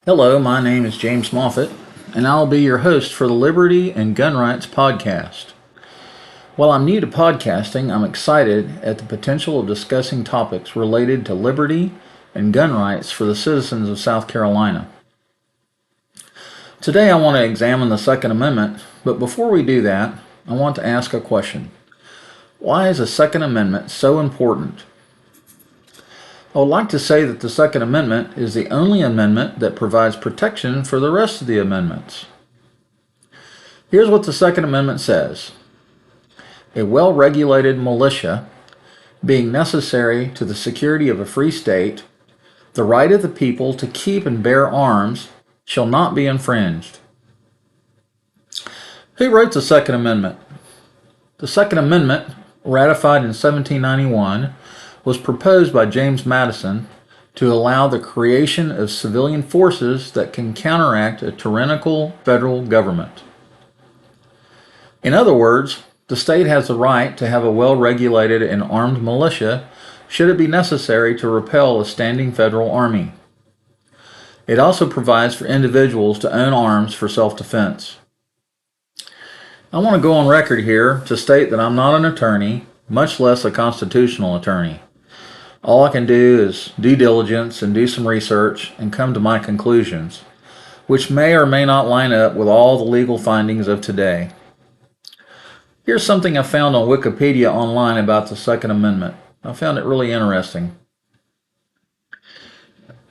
Hello, my name is James Moffett, and I'll be your host for the Liberty and Gun Rights podcast. While I'm new to podcasting, I'm excited at the potential of discussing topics related to liberty and gun rights for the citizens of South Carolina. Today I want to examine the Second Amendment, but before we do that, I want to ask a question. Why is the Second Amendment so important? I would like to say that the Second Amendment is the only amendment that provides protection for the rest of the amendments. Here's what the Second Amendment says. A well-regulated militia, being necessary to the security of a free state, the right of the people to keep and bear arms shall not be infringed. Who wrote the Second Amendment? The Second Amendment, ratified in 1791, was proposed by James Madison to allow the creation of civilian forces that can counteract a tyrannical federal government. In other words, the state has the right to have a well-regulated and armed militia should it be necessary to repel a standing federal army. It also provides for individuals to own arms for self-defense. I want to go on record here to state that I'm not an attorney, much less a constitutional attorney. All I can do is due diligence and do some research and come to my conclusions, which may or may not line up with all the legal findings of today. Here's something I found on Wikipedia online about the Second Amendment. I found it really interesting.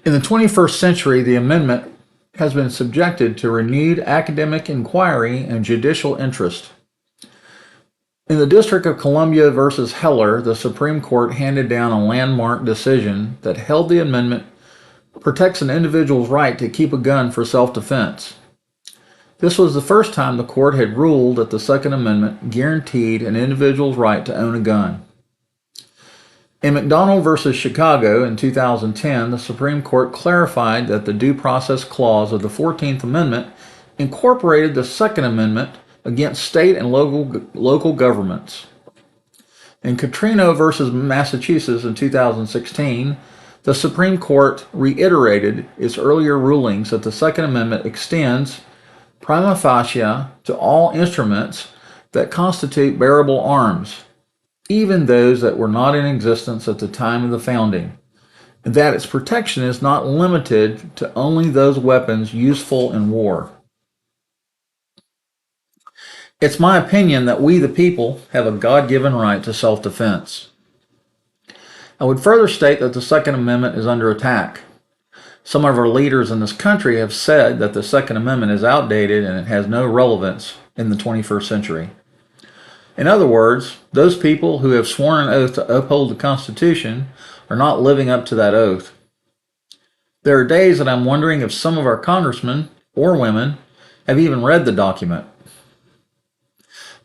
In the 21st century, the amendment has been subjected to renewed academic inquiry and judicial interest. In the District of Columbia versus Heller, the Supreme Court handed down a landmark decision that held the amendment protects an individual's right to keep a gun for self-defense. This was the first time the court had ruled that the Second Amendment guaranteed an individual's right to own a gun. In McDonald versus Chicago in 2010, the Supreme Court clarified that the Due Process Clause of the 14th Amendment incorporated the Second Amendment against state and local governments. In Catrino versus Massachusetts in 2016, the Supreme Court reiterated its earlier rulings that the Second Amendment extends prima facie to all instruments that constitute bearable arms, even those that were not in existence at the time of the founding, and that its protection is not limited to only those weapons useful in war. It's my opinion that we, the people, have a God-given right to self-defense. I would further state that the Second Amendment is under attack. Some of our leaders in this country have said that the Second Amendment is outdated and it has no relevance in the 21st century. In other words, those people who have sworn an oath to uphold the Constitution are not living up to that oath. There are days that I'm wondering if some of our congressmen or women have even read the document.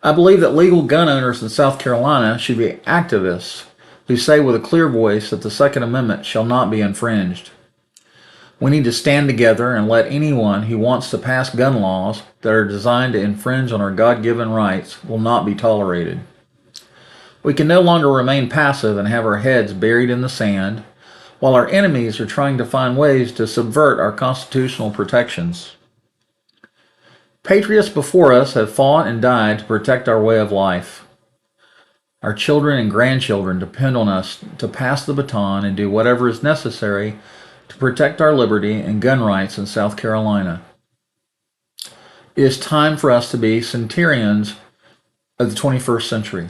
I believe that legal gun owners in South Carolina should be activists who say with a clear voice that the Second Amendment shall not be infringed. We need to stand together and let anyone who wants to pass gun laws that are designed to infringe on our God-given rights will not be tolerated. We can no longer remain passive and have our heads buried in the sand while our enemies are trying to find ways to subvert our constitutional protections. Patriots before us have fought and died to protect our way of life. Our children and grandchildren depend on us to pass the baton and do whatever is necessary to protect our liberty and gun rights in South Carolina. It is time for us to be centurions of the 21st century.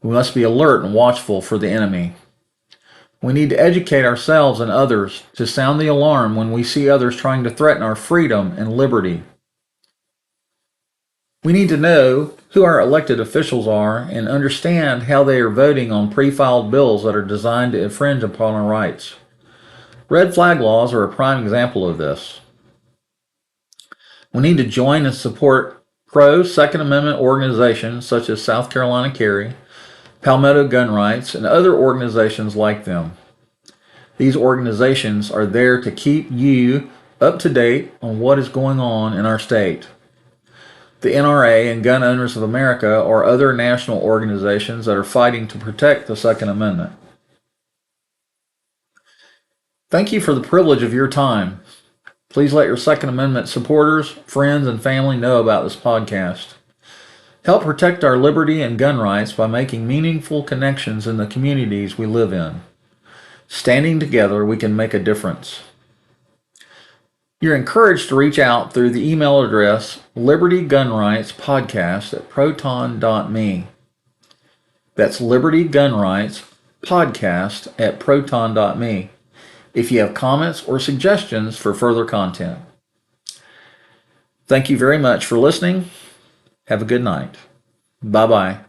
We must be alert and watchful for the enemy. We need to educate ourselves and others to sound the alarm when we see others trying to threaten our freedom and liberty. We need to know who our elected officials are and understand how they are voting on pre-filed bills that are designed to infringe upon our rights. Red flag laws are a prime example of this. We need to join and support pro-Second Amendment organizations such as South Carolina Carry, Palmetto Gun Rights, and other organizations like them. These organizations are there to keep you up to date on what is going on in our state. The NRA and Gun Owners of America are other national organizations that are fighting to protect the Second Amendment. Thank you for the privilege of your time. Please let your Second Amendment supporters, friends, and family know about this podcast. Help protect our liberty and gun rights by making meaningful connections in the communities we live in. Standing together, we can make a difference. You're encouraged to reach out through the email address libertygunrightspodcast@proton.me. That's libertygunrightspodcast@proton.me if you have comments or suggestions for further content. Thank you very much for listening. Have a good night. Bye-bye.